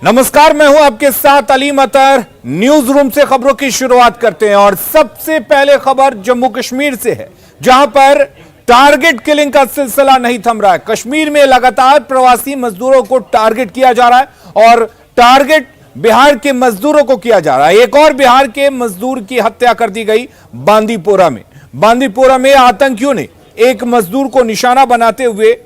नमस्कार, मैं हूं आपके साथ अलीम अतर। न्यूज रूम से खबरों की शुरुआत करते हैं और सबसे पहले खबर जम्मू कश्मीर से है, जहां पर टारगेट किलिंग का सिलसिला नहीं थम रहा है। कश्मीर में लगातार प्रवासी मजदूरों को टारगेट किया जा रहा है और टारगेट बिहार के मजदूरों को किया जा रहा है। एक और बिहार के मजदूर की हत्या कर दी गई बांदीपोरा में। बांदीपोरा में आतंकियों ने एक मजदूर को निशाना बनाते हुए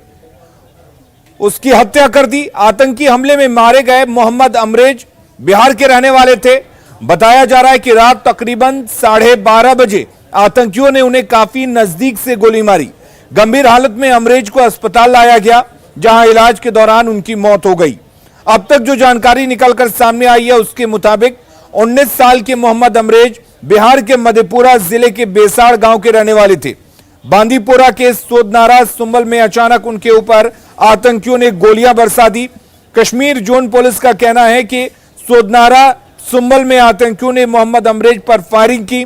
उसकी हत्या कर दी। आतंकी हमले में मारे गए मोहम्मद अमरेज बिहार के रहने वाले थे। बताया जा रहा है कि रात तकरीबन 12:30 बजे आतंकियों ने उन्हें काफी नजदीक से गोली मारी। गंभीर हालत में अमरेज को अस्पताल लाया गया, जहां इलाज के दौरान उनकी मौत हो गई। अब तक जो जानकारी निकलकर सामने आई है उसके मुताबिक 19 साल के मोहम्मद अमरेज बिहार के मधेपुरा जिले के बेसाड़ गांव के रहने वाले थे। बांदीपोरा के सोदनारा सुंबल में अचानक उनके ऊपर आतंकियों ने गोलियां बरसा दी। कश्मीर जोन पुलिस का कहना है कि सोदनारा सुंबल में आतंकियों ने मोहम्मद अमरेज पर फायरिंग की।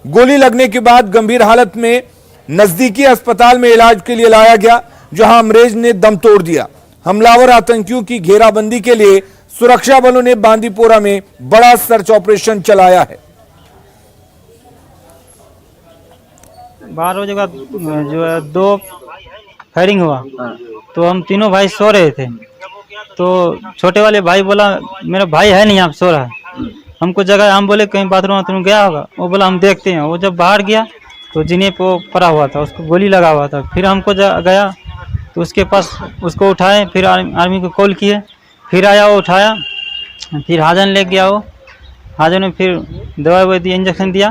गोली लगने के बाद गंभीर हालत में नजदीकी अस्पताल में इलाज के लिए लाया गया, जहां अमरेज ने दम तोड़ दिया। हमलावर आतंकियों की घेराबंदी के लिए सुरक्षा बलों ने बांदीपोरा में बड़ा सर्च ऑपरेशन चलाया है। 12 बजे का जो है 2 फायरिंग हुआ, तो हम तीनों भाई सो रहे थे। तो छोटे वाले भाई बोला मेरा भाई है नहीं, आप सो रहा है। हमको जगह, हम बोले कहीं बाथरूम गया होगा। वो बोला हम देखते हैं। वो जब बाहर गया तो जीने पे पड़ा हुआ था, उसको गोली लगा हुआ था। फिर हमको गया तो उसके पास, उसको उठाए, फिर आर्मी को कॉल किए, फिर आया, वो उठाया, फिर हाजन ले गया। वो हाजन ने फिर दवाई दी, इंजेक्शन दिया।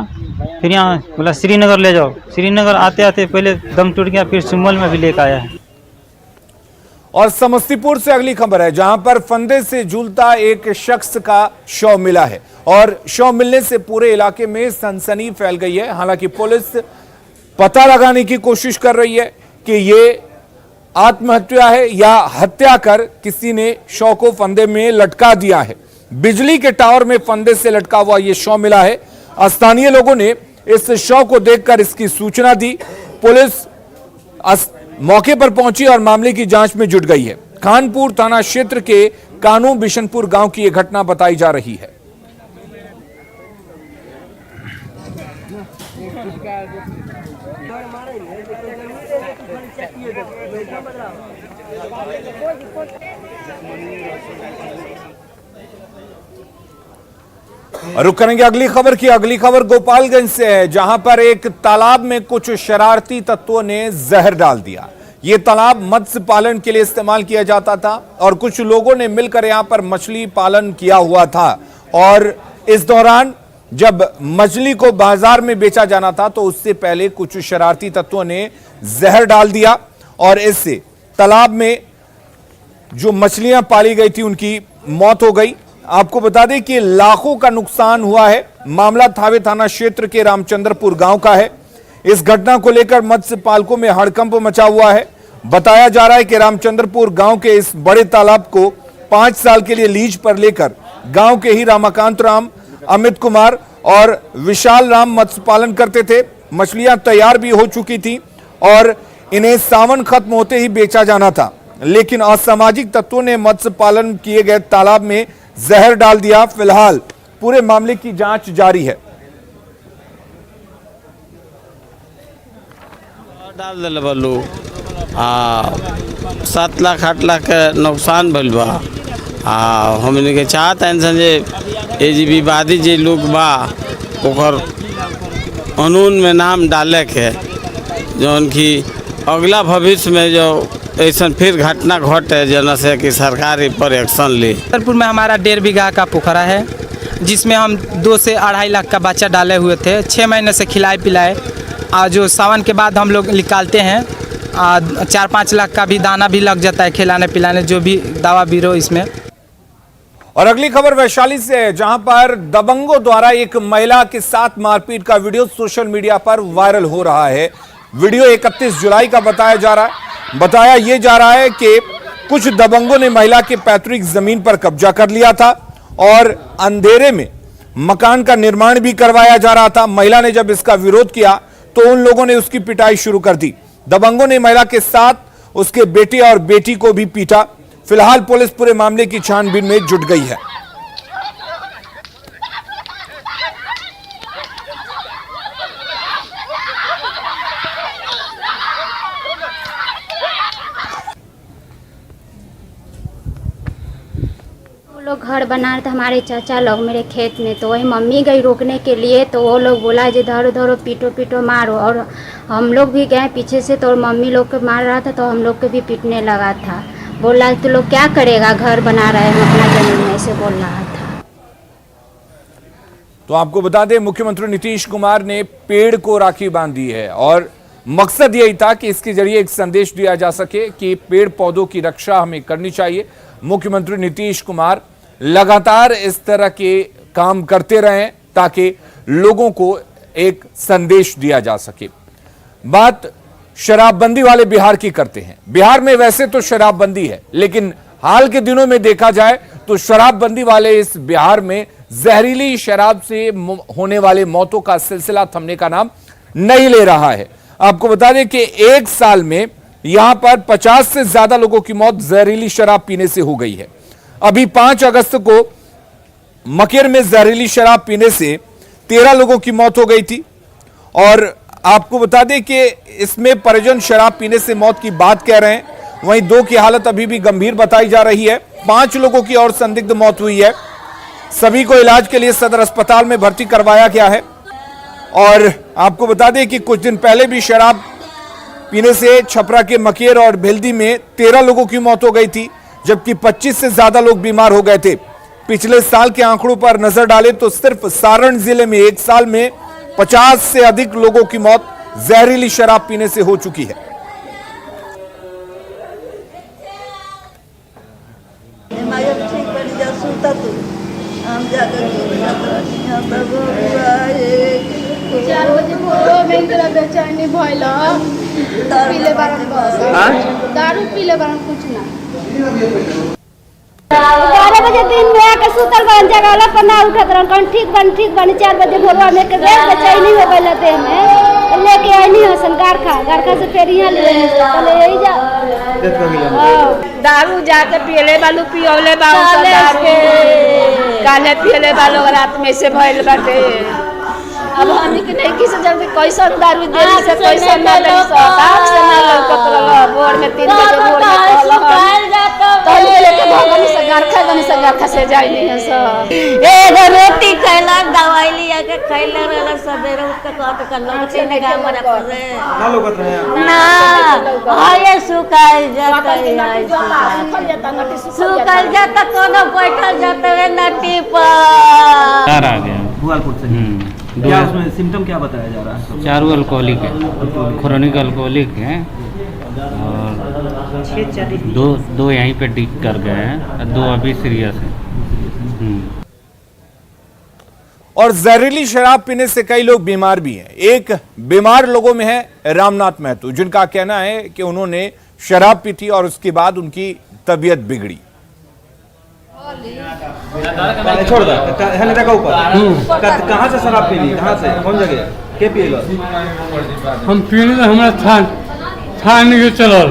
फिर यहाँ बोला श्रीनगर ले जाओ। श्रीनगर आते आते पहले दम टूट गया, फिर सुमल में भी लेकर आया है। और समस्तीपुर से अगली खबर है, जहां पर फंदे से झूलता एक शख्स का शव मिला है और शव मिलने से पूरे इलाके में सनसनी फैल गई है। हालांकि पुलिस पता लगाने की कोशिश कर रही है कि ये आत्महत्या है या हत्या कर किसी ने शव को फंदे में लटका दिया है। बिजली के टावर में फंदे से लटका हुआ यह शव मिला है। स्थानीय लोगों ने इस शव को देखकर इसकी सूचना दी। पुलिस मौके पर पहुंची और मामले की जांच में जुट गई है। खानपुर थाना क्षेत्र के कानू बिशनपुर गांव की यह घटना बताई जा रही है। रुक करेंगे अगली खबर की। अगली खबर गोपालगंज से है, जहां पर एक तालाब में कुछ शरारती तत्वों ने जहर डाल दिया। यह तालाब मत्स्य पालन के लिए इस्तेमाल किया जाता था और कुछ लोगों ने मिलकर यहां पर मछली पालन किया हुआ था। और इस दौरान जब मछली को बाजार में बेचा जाना था तो उससे पहले कुछ शरारती तत्वों ने जहर डाल दिया और इससे तालाब में जो मछलियां पाली गई थी उनकी मौत हो गई। आपको बता दें कि लाखों का नुकसान हुआ है। मामला थावे थाना क्षेत्र के रामचंद्रपुर गांव का है। इस घटना को लेकर मत्स्य पालकों में हड़कंप मचा हुआ है। बताया जा रहा है कि रामचंद्रपुर गांव के इस बड़े तालाब को 5 साल के लिए लीज पर लेकर गांव के ही रामाकांत राम, अमित कुमार और विशाल राम मत्स्य पालन करते थे। मछलियां तैयार भी हो चुकी थी और इन्हें सावन खत्म होते ही बेचा जाना था, लेकिन असामाजिक तत्वों ने मत्स्य पालन किए गए तालाब में जहर डाल दिया। फिलहाल पूरे मामले की जांच जारी है। डाल दिल बलू 7 लाख 8 लाख के नुकसान भइल बा। हमने के चाहत जे ये जी विवादी जे लोग बा ओकर कानून में नाम डाले के, जौन की अगला भविष्य में जो ऐसा फिर घटना घटे जना से कि सरकार पर एक्शन ले। छतरपुर में हमारा 1.5 बीघा का पोखरा है, जिसमें हम 2 से 2.5 लाख का बच्चा डाले हुए थे। 6 महीने से खिलाए पिलाए, और जो सावन के बाद हम लोग निकालते हैं 4-5 लाख का भी दाना भी लग जाता है, खिलाने पिलाने जो भी दवा बीरो इसमें। और अगली खबर वैशाली से है, जहां पर दबंगों द्वारा एक महिला के साथ मारपीट का वीडियो सोशल मीडिया पर वायरल हो रहा है। वीडियो 31 जुलाई का बताया जा रहा है कि कुछ दबंगों ने महिला के पैतृक जमीन पर कब्जा कर लिया था और अंधेरे में मकान का निर्माण भी करवाया जा रहा था। महिला ने जब इसका विरोध किया तो उन लोगों ने उसकी पिटाई शुरू कर दी। दबंगों ने महिला के साथ उसके बेटे और बेटी को भी पीटा। फिलहाल पुलिस पूरे मामले की छानबीन में जुट गई है। लोग घर बना रहे थे हमारे चाचा लोग मेरे खेत में, तो वही मम्मी गई रोकने के लिए, तो वो लोग बोला जो धरो धरो पीटो पीटो मारो, और हम लोग भी गए पीछे से, तो मम्मी लोग को मार रहा था तो हम लोग को भी पीटने लगा था। बोला तो लोग क्या करेगा, घर बना रहे हैं अपना जमीन में, ऐसे बोल रहा था। तो आपको बता दें, मुख्यमंत्री नीतीश कुमार ने पेड़ को राखी बांधी है और मकसद यही था कि इसके जरिए एक संदेश दिया जा सके कि पेड़ पौधों की रक्षा हमें करनी चाहिए। मुख्यमंत्री नीतीश कुमार लगातार इस तरह के काम करते रहें ताकि लोगों को एक संदेश दिया जा सके। बात शराबबंदी वाले बिहार की करते हैं। बिहार में वैसे तो शराबबंदी है, लेकिन हाल के दिनों में देखा जाए तो शराबबंदी वाले इस बिहार में जहरीली शराब से होने वाले मौतों का सिलसिला थमने का नाम नहीं ले रहा है। आपको बता दें कि एक साल में यहां पर 50 से ज्यादा लोगों की मौत जहरीली शराब पीने से हो गई है। अभी 5 अगस्त को मकेर में जहरीली शराब पीने से 13 लोगों की मौत हो गई थी। और आपको बता दें कि इसमें परिजन शराब पीने से मौत की बात कह रहे हैं, वहीं 2 की हालत अभी भी गंभीर बताई जा रही है। 5 लोगों की और संदिग्ध मौत हुई है। सभी को इलाज के लिए सदर अस्पताल में भर्ती करवाया गया है। और आपको बता दें कि कुछ दिन पहले भी शराब पीने से छपरा के मकेर और भेल्दी में 13 लोगों की मौत हो गई थी, जबकि 25 से ज्यादा लोग बीमार हो गए थे। पिछले साल के आंकड़ों पर नजर डालें तो सिर्फ सारण जिले में एक साल में 50 से अधिक लोगों की मौत जहरीली शराब पीने से हो चुकी है। बेचैनी भइल पीले दारू पीले बारन कुछ ना 12 बजे दिन में आके सुतल बन जगह पर ना उठत रहन, कौन ठीक बन 4 बजे भोरवा में के बेचैनी हो गइल देह में, लेके आईनी हसन गारखा से फिर यहाँ ले चले यही जा दारू जाके पियले बालू पियोले बाऊ सब दारू काले पियले बालू रात में से भइल बाटे। अब हमनी के नहीं किसी जल्दी कैसन दारू देली से कैसन ना देली से आँख से ना लौकत रह भोर में 3 बजे भोर में तो लेके भगनी से गारखा से जाई नहीं सब एगो रोटी खैला दवाई लिया के खैला रहला सबेरे उठ के कहत कल्लो से ने गाम में पड़े ना लोगत रहे ना आये सुकाई जाता है सुकाई जाता कोनो बैठल जाते वे नटी पर आ गया भुआलपुर से। क्या उसमें सिम्टम क्या बताया जा रहा है? चारों अल्कोहलिक है, क्रोनिक अल्कोहलिक है और दो यहीं पे डिक कर गए हैं, 2 अभी सीरियस हैं। और जहरीली शराब पीने से कई लोग बीमार भी हैं। एक बीमार लोगों में है रामनाथ महतो, जिनका कहना है कि उन्होंने शराब पी थी और उसके बाद उनकी तबीयत बिगड़ी। छोड़ दो कहाँ से शराब पी ली, कहाँ से कौन जगह के पिएगा? हम पीने तो हमारा था नहीं चलल।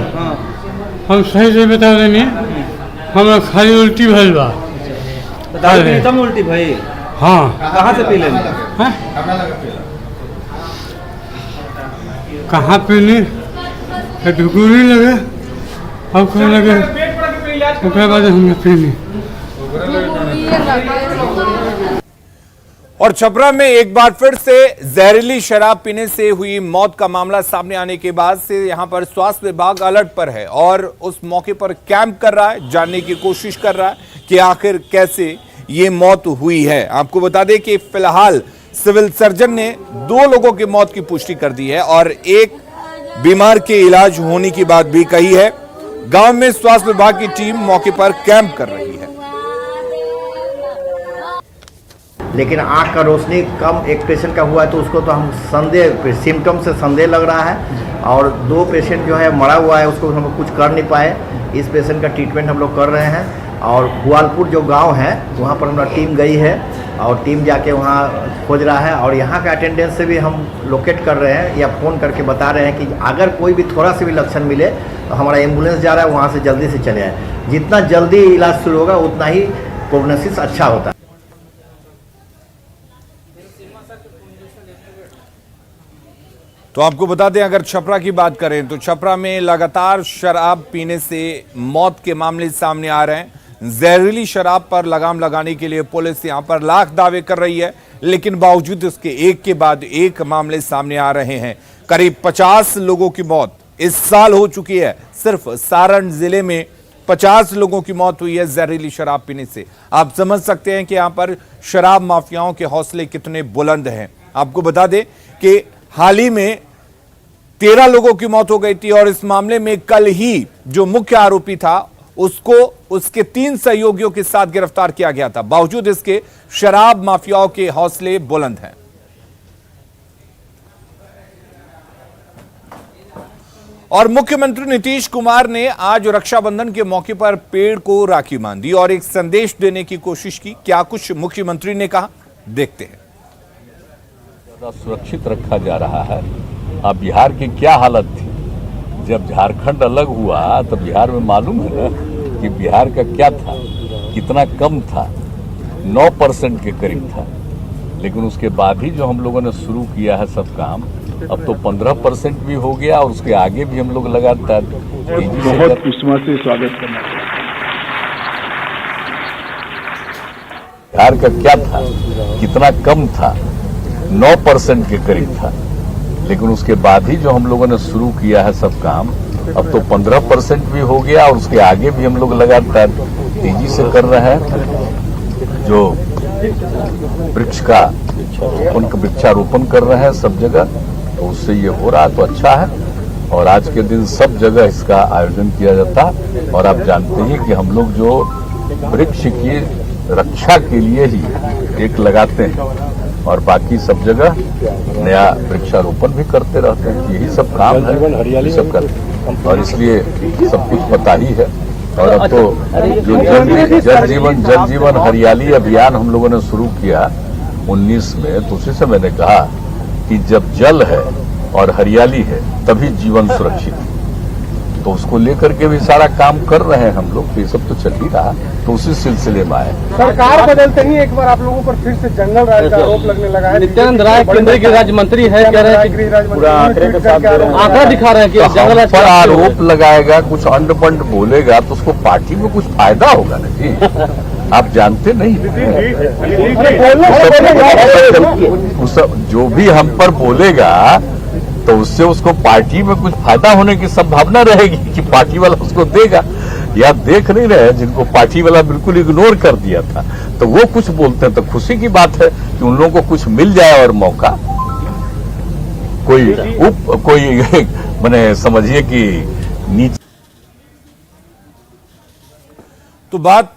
हम सही से बता देनी हमारा खाली उल्टी भइल बा। तब उल्टी भाई? हाँ। कहाँ से पी लेनी? कहाँ पीनी ढुकुरी लगे और कौन लगे उसके बाद हमने पीनी। और छपरा में एक बार फिर से जहरीली शराब पीने से हुई मौत का मामला सामने आने के बाद से यहां पर स्वास्थ्य विभाग अलर्ट पर है और उस मौके पर कैंप कर रहा है, जानने की कोशिश कर रहा है कि आखिर कैसे ये मौत हुई है। आपको बता दें कि फिलहाल सिविल सर्जन ने 2 लोगों की मौत की पुष्टि कर दी है और एक बीमार के इलाज होने की बात भी कही है। गांव में स्वास्थ्य विभाग की टीम मौके पर कैंप कर रही है। लेकिन आँख का रोशनी कम एक पेशेंट का हुआ है तो उसको तो हम संदेह सिम्टम से संदेह लग रहा है और 2 पेशेंट जो है मरा हुआ है उसको हम कुछ कर नहीं पाए। इस पेशेंट का ट्रीटमेंट हम लोग कर रहे हैं और भुआलपुर जो गांव है वहाँ पर हमारा टीम गई है और टीम जाके वहाँ खोज रहा है। और यहाँ का अटेंडेंस से भी हम लोकेट कर रहे हैं या फ़ोन करके बता रहे हैं कि अगर कोई भी थोड़ा सा भी लक्षण मिले तो हमारा एम्बुलेंस जा रहा है, वहाँ से जल्दी से चले आए। जितना जल्दी इलाज शुरू होगा उतना ही प्रोग्नोसिस अच्छा होता है। तो आपको बता दें, अगर छपरा की बात करें तो छपरा में लगातार शराब पीने से मौत के मामले सामने आ रहे हैं। जहरीली शराब पर लगाम लगाने के लिए पुलिस यहां पर लाख दावे कर रही है, लेकिन बावजूद इसके एक के बाद एक मामले सामने आ रहे हैं। करीब 50 लोगों की मौत इस साल हो चुकी है। सिर्फ सारण जिले में 50 लोगों की मौत हुई है जहरीली शराब पीने से। आप समझ सकते हैं कि यहां पर शराब माफियाओं के हौसले कितने बुलंद हैं। आपको बता दें कि हाल ही में 13 लोगों की मौत हो गई थी और इस मामले में कल ही जो मुख्य आरोपी था उसको उसके 3 सहयोगियों के साथ गिरफ्तार किया गया था। बावजूद इसके शराब माफियाओं के हौसले बुलंद हैं। और मुख्यमंत्री नीतीश कुमार ने आज रक्षाबंधन के मौके पर पेड़ को राखी बांधी और एक संदेश देने की कोशिश की। क्या कुछ मुख्यमंत्री ने कहा, देखते हैं। सुरक्षित रखा जा रहा है। अब बिहार की क्या हालत थी जब झारखंड अलग हुआ, तब बिहार में मालूम है ना कि बिहार का क्या था, कितना कम था, 9% के करीब था। लेकिन उसके बाद ही जो हम लोगों ने शुरू किया है सब काम, अब तो 15% भी हो गया और उसके आगे भी हम लोग लगातार बहुत किस्मत से स्वागत करना चाहिए। बिहार का क्या था, कितना कम था, 9% के करीब था। लेकिन उसके बाद ही जो हम लोगों ने शुरू किया है सब काम, अब तो 15% भी हो गया और उसके आगे भी हम लोग लगातार तेजी से कर रहे हैं। जो वृक्ष का उनका वृक्षारोपण कर रहे हैं सब जगह, तो उससे ये हो रहा तो अच्छा है। और आज के दिन सब जगह इसका आयोजन किया जाता है। और आप जानते हैं कि हम लोग जो वृक्ष की रक्षा के लिए ही एक लगाते हैं और बाकी सब जगह नया वृक्षारोपण भी करते रहते हैं। यही सब काम है, सब करते हैं और इसलिए सब कुछ पता ही है। और अब तो जो जल जीवन हरियाली अभियान हम लोगों ने शुरू किया 19 में, तो उसी से मैंने कहा कि जब जल है और हरियाली है तभी जीवन सुरक्षित है। तो उसको लेकर के भी सारा काम कर रहे हैं हम लोग। ये सब तो चल ही रहा, तो उसी सिलसिले में आए। सरकार बदलते ही एक बार आप लोगों पर फिर से जंगल राज का आरोप लगने लगा है। नित्यानंद राय केंद्रीय गृह राज्य मंत्री है, कह रहे हैं आंकड़ा दिखा रहे हैं कि जंगल राज पर आरोप लगाएगा, कुछ अंड पंड बोलेगा तो उसको पार्टी में कुछ फायदा होगा ना जी। आप जानते नहीं, जो भी हम पर बोलेगा तो उससे उसको पार्टी में कुछ फायदा होने की संभावना रहेगी कि पार्टी वाला उसको देगा। या देख नहीं रहे, जिनको पार्टी वाला बिल्कुल इग्नोर कर दिया था तो वो कुछ बोलते हैं, तो खुशी की बात है कि उन लोगों को कुछ मिल जाए और मौका कोई मैंने समझिए कि नीचे। तो बात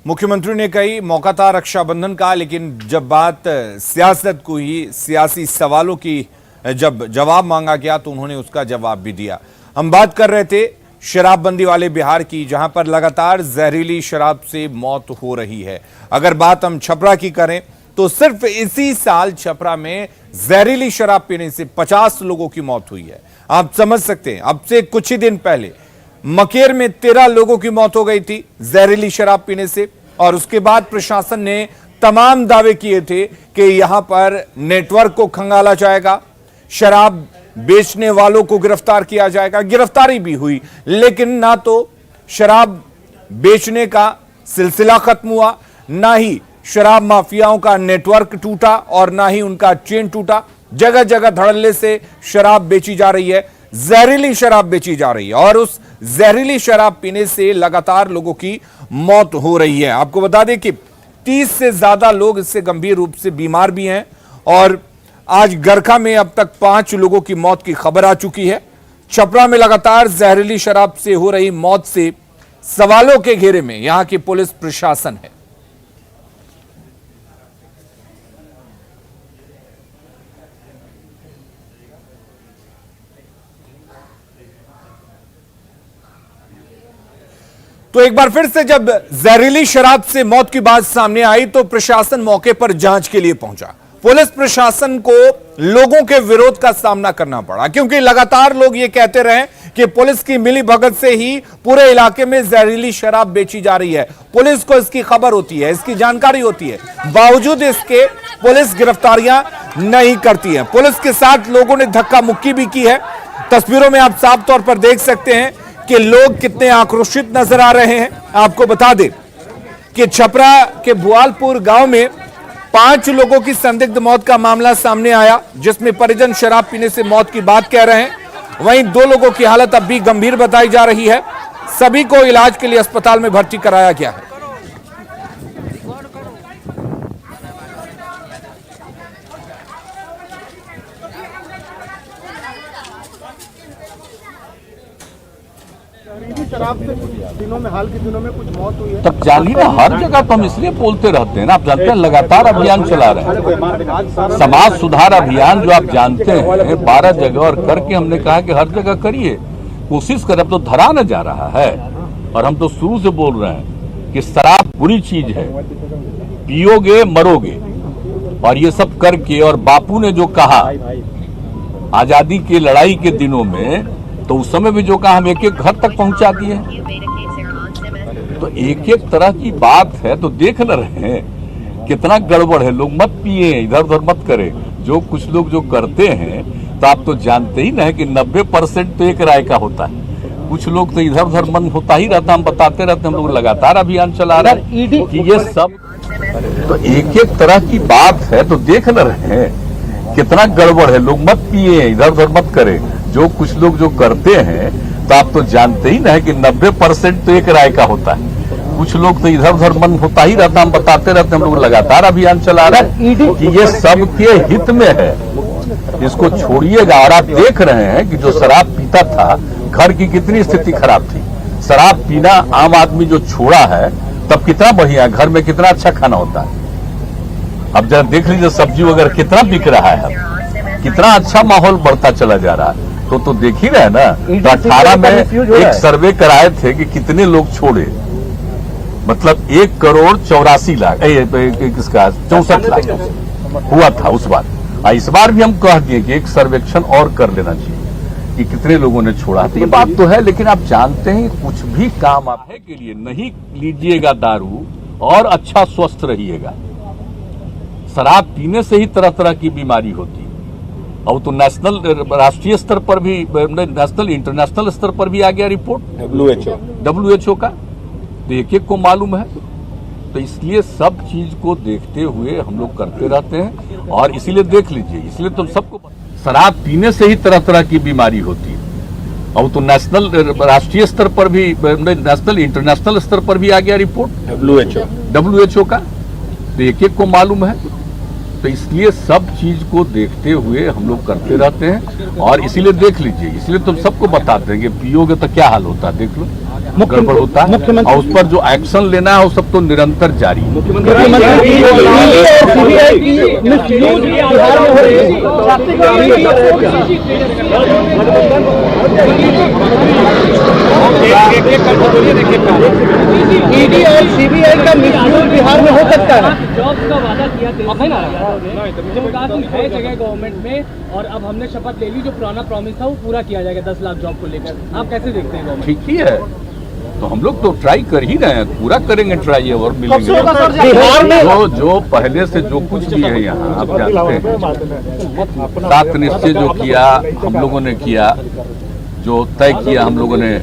मुख्यमंत्री ने कही, मौका था रक्षाबंधन का, लेकिन जब बात सियासत को ही, सियासी सवालों की जब जवाब मांगा गया तो उन्होंने उसका जवाब भी दिया। हम बात कर रहे थे शराबबंदी वाले बिहार की, जहां पर लगातार जहरीली शराब से मौत हो रही है। अगर बात हम छपरा की करें तो सिर्फ इसी साल छपरा में जहरीली शराब पीने से 50 लोगों की मौत हुई है। आप समझ सकते हैं, अब से कुछ ही दिन पहले मकेर में 13 लोगों की मौत हो गई थी जहरीली शराब पीने से। और उसके बाद प्रशासन ने तमाम दावे किए थे कि यहां पर नेटवर्क को खंगाला जाएगा, शराब बेचने वालों को गिरफ्तार किया जाएगा। गिरफ्तारी भी हुई, लेकिन ना तो शराब बेचने का सिलसिला खत्म हुआ, ना ही शराब माफियाओं का नेटवर्क टूटा और ना ही उनका चेन टूटा। जगह जगह धड़ल्ले से शराब बेची जा रही है, जहरीली शराब बेची जा रही है और उस जहरीली शराब पीने से लगातार लोगों की मौत हो रही है। आपको बता दें कि 30 से ज्यादा लोग इससे गंभीर रूप से बीमार भी हैं और आज गरखा में अब तक 5 लोगों की मौत की खबर आ चुकी है। छपरा में लगातार जहरीली शराब से हो रही मौत से सवालों के घेरे में यहां की पुलिस प्रशासन है। तो एक बार फिर से जब जहरीली शराब से मौत की बात सामने आई तो प्रशासन मौके पर जांच के लिए पहुंचा। पुलिस प्रशासन को लोगों के विरोध का सामना करना पड़ा, क्योंकि लगातार लोग ये कहते रहे कि पुलिस की मिलीभगत से ही पूरे इलाके में जहरीली शराब बेची जा रही है। पुलिस को इसकी खबर होती है, इसकी जानकारी होती है, बावजूद इसके पुलिस गिरफ्तारियां नहीं करती है। पुलिस के साथ लोगों ने धक्का मुक्की भी की है। तस्वीरों में आप साफ तौर पर देख सकते हैं कि लोग कितने आक्रोशित नजर आ रहे हैं। आपको बता दें कि छपरा के बुआलपुर गांव में 5 लोगों की संदिग्ध मौत का मामला सामने आया, जिसमें परिजन शराब पीने से मौत की बात कह रहे हैं। वहीं 2 लोगों की हालत अब भी गंभीर बताई जा रही है। सभी को इलाज के लिए अस्पताल में भर्ती कराया गया है। शराब से दिनों में, हाल के दिनों में कुछ मौत हुई है। तब जान ही ना, हर जगह तो हम इसलिए बोलते रहते हैं ना, आप जानते हैं लगातार अभियान चला रहे हैं, समाज सुधार अभियान जो आप जानते हैं 12 जगह, और करके हमने कहा कि हर जगह करिए, कोशिश करें। अब तो धरा न जा रहा है, और हम तो शुरू से बोल रहे हैं कि शराब बुरी चीज है, पियोगे मरोगे। और ये सब करके, और बापू ने जो कहा आजादी की लड़ाई के दिनों में, तो उस समय भी जो कहा हम एक एक घर तक पहुंचा दिए। तो एक एक तरह की बात है, तो देख न रहे हैं कितना गड़बड़ है। लोग मत पिए, इधर उधर मत करें। जो कुछ लोग जो करते हैं, तो आप तो जानते ही ना है कि 90% तो एक राय का होता है। कुछ लोग तो इधर उधर मन होता ही रहता, हम बताते रहते, हम लोग लगातार अभियान चला रहे हैं कि ये सब तो एक एक तरह की बात है, तो देख न रहे हैं कितना गड़बड़ है। लोग मत पिए, इधर उधर मत करें। जो कुछ लोग जो करते हैं, तो आप तो जानते ही ना है कि 90% तो एक राय का होता है। कुछ लोग तो इधर उधर मन होता ही रहता, हम बताते रहते, हम लोग लगातार अभियान चला रहे हैं कि ये सबके हित में है, इसको छोड़िएगा। और आप देख रहे हैं कि जो शराब पीता था, घर की कितनी स्थिति खराब थी। शराब पीना आम आदमी जो छोड़ा है, तब कितना बढ़िया, घर में कितना अच्छा खाना होता है। अब जरा देख लीजिए सब्जी वगैरह कितना बिक रहा है, कितना अच्छा माहौल बढ़ता चला जा रहा है। तो देख ही रहे ना। तो 18 में एक सर्वे कराए थे कि कितने लोग छोड़े, मतलब 1,84,00,000 किसका 64 लाख हुआ था उस बार। इस बार भी हम कह दिए कि एक सर्वेक्षण और कर लेना चाहिए कि कितने लोगों ने छोड़ा। तो ये बात तो है, लेकिन आप जानते हैं कुछ भी काम आप है के लिए नहीं लीजिएगा दारू, और अच्छा स्वस्थ रहिएगा। शराब पीने से ही तरह तरह की बीमारी होती है। अब तो नेशनल, राष्ट्रीय स्तर पर भी, नेशनल इंटरनेशनल स्तर पर भी आ गया रिपोर्ट WHO का, तो एक एक को मालूम है। तो इसलिए सब चीज को देखते हुए हम लोग करते रहते हैं, और इसीलिए देख लीजिए, इसलिए तो सबको शराब पीने से ही तरह तरह की बीमारी होती है। अब तो नेशनल, राष्ट्रीय स्तर पर भी, नेशनल इंटरनेशनल स्तर पर भी आ गया रिपोर्ट WHO का, तो एक एक को मालूम है। तो इसलिए सब चीज को देखते हुए हम लोग करते रहते हैं, और इसीलिए देख लीजिए, इसलिए तो सबको बताते हैं कि पियोगे तो क्या हाल होता है, देख लो गड़बड़ होता है। और उस पर जो एक्शन लेना है वो सब तो निरंतर जारी है। ईडी और CBI का मिसयूज बिहार में हो सकता है। जॉब का वादा किया जगह गवर्नमेंट में, और अब हमने शपथ ले ली, जो पुराना प्रॉमिस था वो पूरा किया जाएगा 10 लाख जॉब को लेकर। आप कैसे देखते हैं गवर्नमेंट? ठीक ही है, तो हम लोग तो ट्राई कर ही रहे हैं, पूरा करेंगे ट्राई, और मिलेंगे। जो पहले से जो कुछ भी है यहाँ आप जानते हैं, 7 निश्चय जो किया हम लोगों ने किया, जो तय किया हम लोगों ने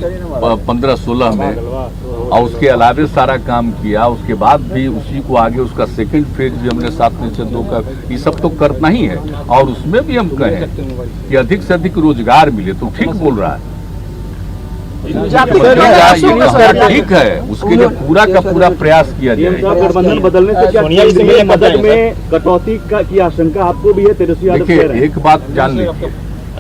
15-16 में, और उसके अलावे सारा काम किया। उसके बाद भी उसी को आगे उसका सेकंड फेज भी हमने 7 में से 2 का, ये सब तो करना ही है। और उसमें भी हम कहें कि अधिक से अधिक रोजगार मिले, तो ठीक बोल रहा है, ठीक है, उसके लिए पूरा का पूरा प्रयास किया जाए। गठबंधन बदलने से क्या मदद में कटौती की आशंका आपको भी है? तेजस्वी यादव कह रहे हैं। एक बात जान लीजिए,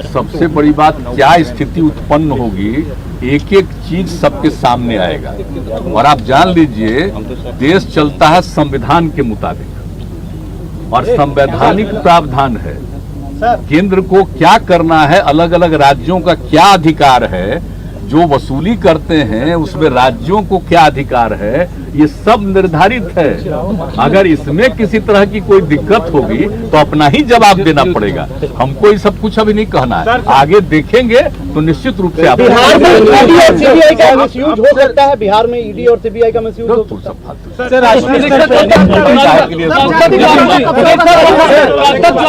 सबसे बड़ी बात क्या स्थिति उत्पन्न होगी, एक एक चीज सबके सामने आएगा। और आप जान लीजिए, देश चलता है संविधान के मुताबिक, और संवैधानिक प्रावधान है केंद्र को क्या करना है, अलग अलग राज्यों का क्या अधिकार है, जो वसूली करते हैं उसमें राज्यों को क्या अधिकार है, ये सब निर्धारित है। अगर इसमें किसी तरह की कोई दिक्कत होगी तो अपना ही जवाब देना पड़ेगा। हमको ये सब कुछ अभी नहीं कहना है, आगे देखेंगे तो निश्चित रूप से बिहार में ईडी और सीबीआई का मिसयूज हो सकता है। बिहार में ईडी और सीबीआई का मिसयूज हो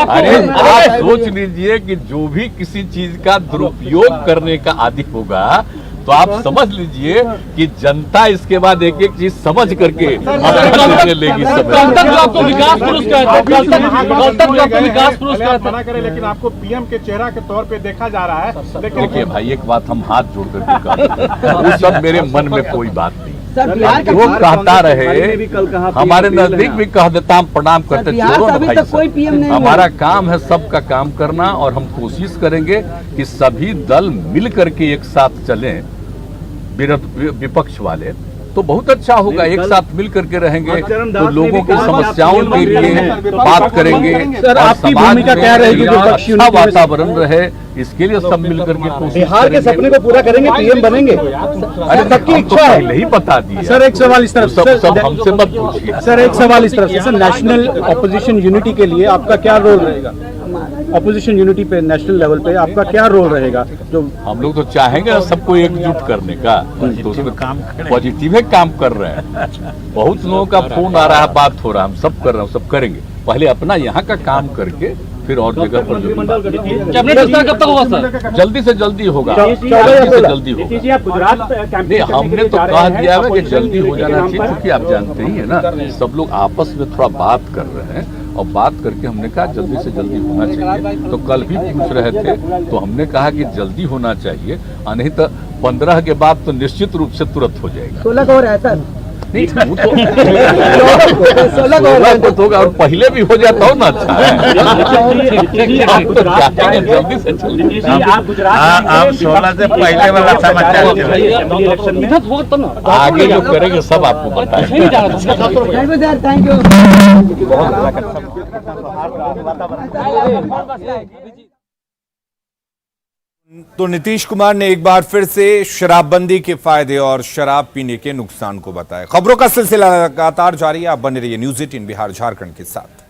अरे आप सोच लीजिए कि जो भी किसी चीज का दुरुपयोग करने का आदी होगा तो आप समझ लीजिए कि जनता इसके बाद एक एक चीज समझ करके लेगी। आपको विकास पुरुष मना करे, लेकिन आपको पीएम के चेहरा के तौर पे देखा जा रहा है। देखिए भाई, एक बात हम हाथ जोड़ करके कहते हैं, सब मेरे मन में कोई बात नहीं। वो कहता रहे, हमारे नजदीक भी कह देता, हम प्रणाम करते, छोड़ो ना भाई साहब। हमारा काम है सबका काम करना, और हम कोशिश करेंगे कि सभी दल मिल करके एक साथ चलें। विपक्ष वाले तो बहुत अच्छा होगा, एक साथ मिल करके रहेंगे तो लोगों की समस्याओं के लिए बात करेंगे। सर, आपकी भूमिका क्या रहेगी जो अच्छा वातावरण रहे, इसके लिए सब मिल करके कोशिश बिहार के सपने को पूरा करेंगे, पीएम बनेंगे? अरे सबकी इच्छा पहले ही बता दी। सर एक सवाल इस तरफ से, सब हमसे मत पूछिए। सर एक सवाल इस तरफ से, सर नेशनल ऑपोजिशन यूनिटी के लिए आपका क्या रोल रहेगा? ऑपोजिशन यूनिटी पे नेशनल लेवल पे आपका क्या रोल रहेगा? जो हम लोग तो चाहेंगे सबको एकजुट करने का, तो उसमें काम पॉजिटिव काम कर रहे हैं। बहुत लोगों का फोन आ रहा है, बात हो रहा है, हम सब कर रहे हैं, सब करेंगे। पहले अपना यहाँ का काम करके फिर और जगह पर कैबिनेट विस्तार कब तक होगा सर? जल्दी से जल्दी होगा, जल्दी से जल्दी होगा। नहीं, हमने तो कह दिया है कि जल्दी हो जाना चाहिए, क्योंकि आप जानते ही है ना, सब लोग आपस में थोड़ा बात कर रहे हैं, और बात करके हमने कहा जल्दी से जल्दी होना चाहिए। तो कल भी पूछ रहे थे तो हमने कहा कि जल्दी होना चाहिए, नहीं तो 15 के बाद तो निश्चित रूप से तुरंत हो जाएगा। 16 को है सर? नहीं, वो तो 16 को होगा, और पहले भी हो जाता हो ना, अच्छा है। जल्दी से जल्दी आप 16 से पहले वाला समाचार आगे जो करेंगे सब आपको बताएंगे। Thank you. तो नीतीश कुमार ने एक बार फिर से शराबबंदी के फायदे और शराब पीने के नुकसान को बताया। खबरों का सिलसिला लगातार जारी है, आप बने रहिए न्यूज़ 18 बिहार झारखंड के साथ।